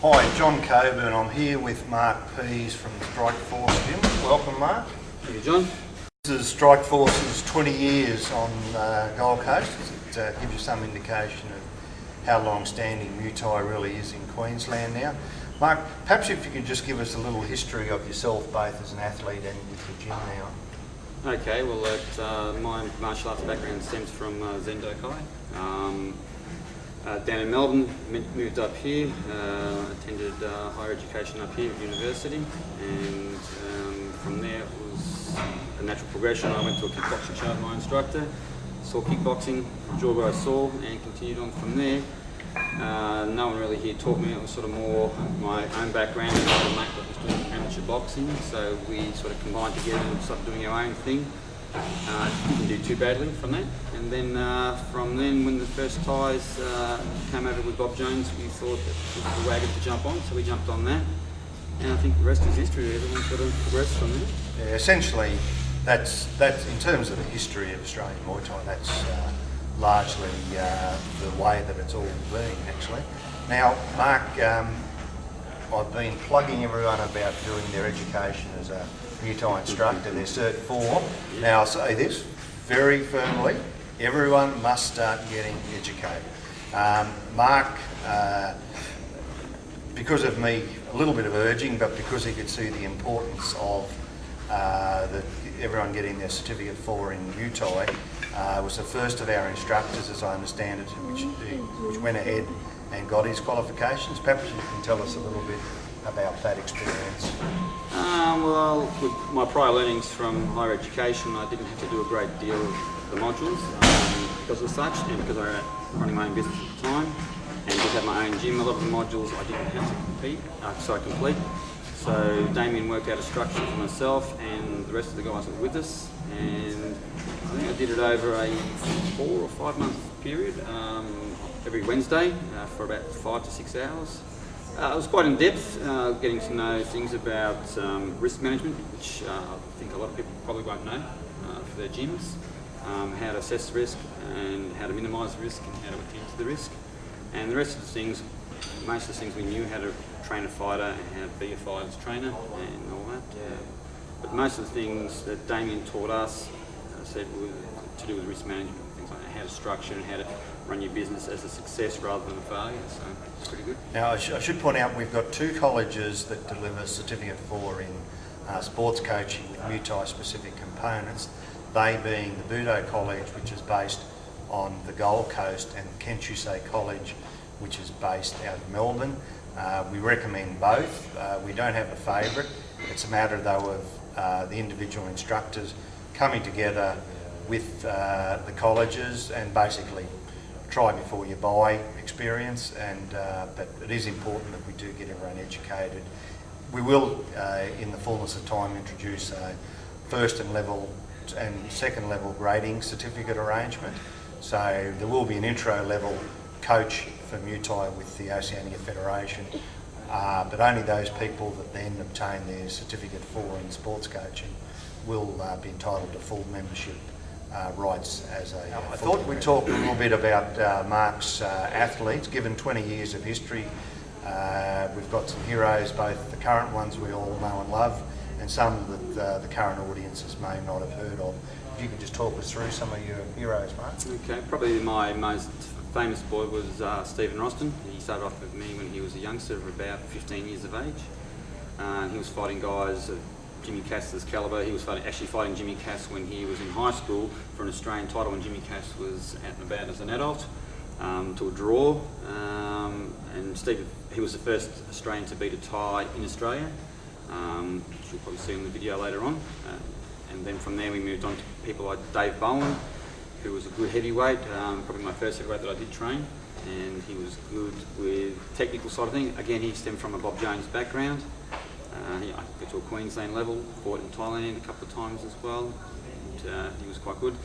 Hi, John Coburn. I'm here with Mark Pease from Strike Force Gym. Welcome, Mark. Thank you, John. This is Strike Force's 20 years on Gold Coast. It gives you some indication of how long-standing Muay Thai really is in Queensland now. Mark, perhaps if you could just give us a little history of yourself, both as an athlete and with the gym now. Okay, well, my martial arts background stems from Zendo Kai. Down in Melbourne, moved up here, attended higher education up here at university, and from there it was a natural progression. I went to a kickboxing show with my instructor, saw kickboxing, enjoyed what I saw, and continued on from there. No one really here taught me. It was sort of more my own background, and another mate that was doing amateur boxing, so we sort of combined together and started doing our own thing. Didn't do too badly from that, and then from then, when the first ties came over with Bob Jones, we thought that this was the wagon to jump on, so we jumped on that, and I think the rest is history. Everyone's sort of progressed from there. Yeah, essentially, that's in terms of the history of Australian Muay Thai. That's largely the way that it's all been, actually. Now, Mark, I've been plugging everyone about doing their education as a Muay Thai instructor, their Cert 4. Now, I'll say this very firmly, everyone must start getting educated. Mark, because of me, a little bit of urging, but because he could see the importance of everyone getting their Certificate 4 in Muay Thai, was the first of our instructors, as I understand it, which went ahead and got his qualifications. Perhaps you can tell us a little bit about that experience. Well, with my prior learnings from higher education, I didn't have to do a great deal of the modules because of such, and because I was running my own business at the time, and just had my own gym. A lot of the modules I didn't have to complete. So Damien worked out a structure for myself and the rest of the guys that were with us, and I think I did it over a 4 or 5 month period, every Wednesday for about 5 to 6 hours. It was quite in depth, getting to know things about risk management, which I think a lot of people probably won't know for their gyms, how to assess risk and how to minimise the risk and how to attend to the risk. And the rest of the things, most of the things we knew, how to train a fighter and how to be a fighter's trainer and all that. But most of the things that Damien taught us said were to do with risk management, things like how to structure and how to run your business as a success rather than a failure, so it's pretty good. Now, I should point out we've got 2 colleges that deliver Certificate 4 in sports coaching with Muay Thai specific components, they being the Budo College, which is based on the Gold Coast, and Kenshusei College, which is based out of Melbourne. We recommend both. We don't have a favourite. It's a matter, though, of the individual instructors coming together with the colleges and basically try before you buy experience, and but it is important that we do get everyone educated. We will, in the fullness of time, introduce a first and second level grading certificate arrangement. So there will be an intro level coach for Muay Thai with the Oceania Federation, but only those people that then obtain their Certificate 4 in sports coaching will be entitled to full membership rights as a... I thought we'd talk a little bit about Mark's athletes. Given 20 years of history, we've got some heroes, both the current ones we all know and love, and some that the current audiences may not have heard of. If you could just talk us through some of your heroes, Mark. Okay, probably my most famous boy was Stephen Roston. He started off with me when he was a youngster of about 15 years of age. He was fighting guys of Jimmy Cass's calibre. He was actually fighting Jimmy Cass when he was in high school for an Australian title when Jimmy Cass was out and about as an adult, to a draw. And Steve, he was the first Australian to beat a Thai in Australia, which you'll probably see in the video later on. And then from there we moved on to people like Dave Bowen, who was a good heavyweight, probably my first heavyweight that I did train, and he was good with technical side of things. Again, he stemmed from a Bob Jones background. I got to a Queensland level, fought in Thailand a couple of times as well, and he was quite good.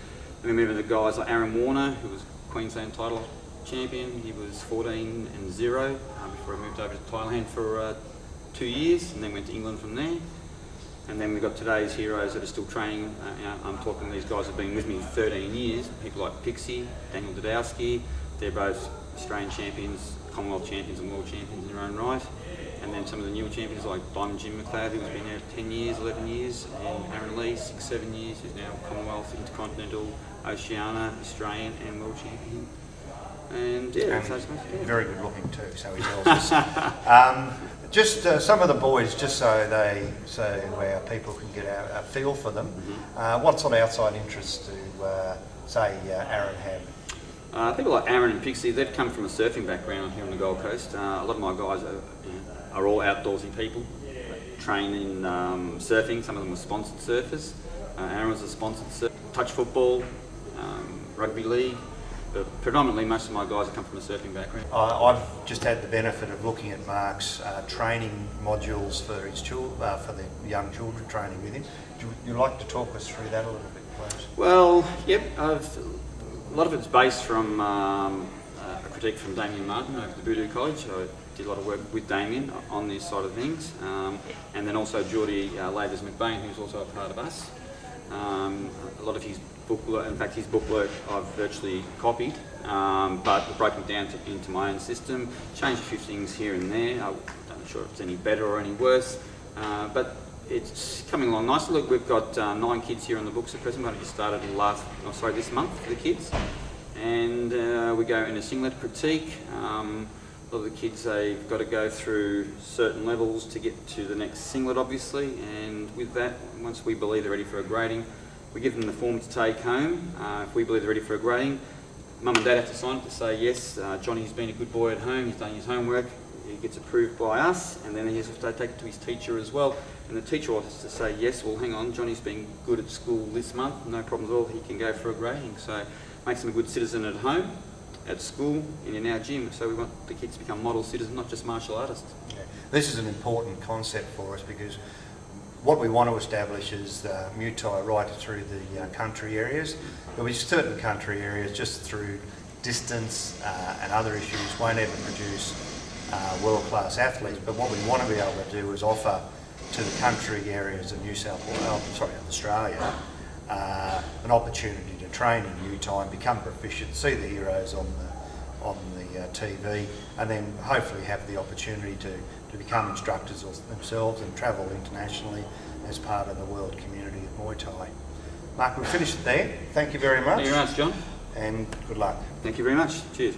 Then we moved to guys like Aaron Warner, who was Queensland title champion. He was 14-0 before I moved over to Thailand for 2 years, and then went to England from there. And then we've got today's heroes that are still training. I'm talking, these guys have been with me 13 years. People like Pixie, Daniel Dudowski, they're both Australian champions Commonwealth champions and world champions in their own right. And then some of the newer champions like Diamond Jim McLeod, who's been there 10 years, 11 years, and Aaron Lee, 6, 7 years, who's now Commonwealth, Intercontinental, Oceania, Australian and world champion. And yeah, very good looking too, so he tells us. Just some of the boys, just so our people can get a feel for them. What sort of outside interests do say Aaron have? People like Aaron and Pixie, they've come from a surfing background here on the Gold Coast. A lot of my guys are all outdoorsy people, train in surfing. Some of them are sponsored surfers. Aaron was a sponsored surfer. Touch football, rugby league. But predominantly, most of my guys have come from a surfing background. I've just had the benefit of looking at Mark's training modules for his for the young children training with him. Would you like to talk us through that a little bit, please? Well, yep. A lot of it's based from a critique from Damien Martin over at the Voodoo College. I did a lot of work with Damien on this side of things, and then also Geordie Lavers McBain, who's also a part of us. A lot of his booklet, in fact his booklet I've virtually copied, but broken down into my own system, changed a few things here and there. I'm not sure if it's any better or any worse, but it's coming along nicely. Look, we've got 9 kids here on the books at present. We only just started this month for the kids, and we go in a singlet critique. A lot of the kids, they've got to go through certain levels to get to the next singlet, obviously, and with that, once we believe they're ready for a grading, we give them the form to take home. If we believe they're ready for a grading, Mum and Dad have to sign it to say, yes, Johnny's been a good boy at home, he's done his homework, he gets approved by us, and then he has to take it to his teacher as well. And the teacher has to say, yes, well, hang on, Johnny's been good at school this month, no problems at all, he can go for a grading. So makes him a good citizen at home, at school, and in our gym. So we want the kids to become model citizens, not just martial artists. Yeah. This is an important concept for us because what we want to establish is Muay Thai right through the country areas. There'll be certain country areas just through distance and other issues won't ever produce world-class athletes, but what we want to be able to do is offer to the country areas of of Australia an opportunity to train in Muay Thai and become proficient, see the heroes on the TV, and then hopefully have the opportunity to become instructors themselves and travel internationally as part of the world community of Muay Thai. Mark, we'll finish it there. Thank you very much. Thank you very much, John. And good luck. Thank you very much. Cheers.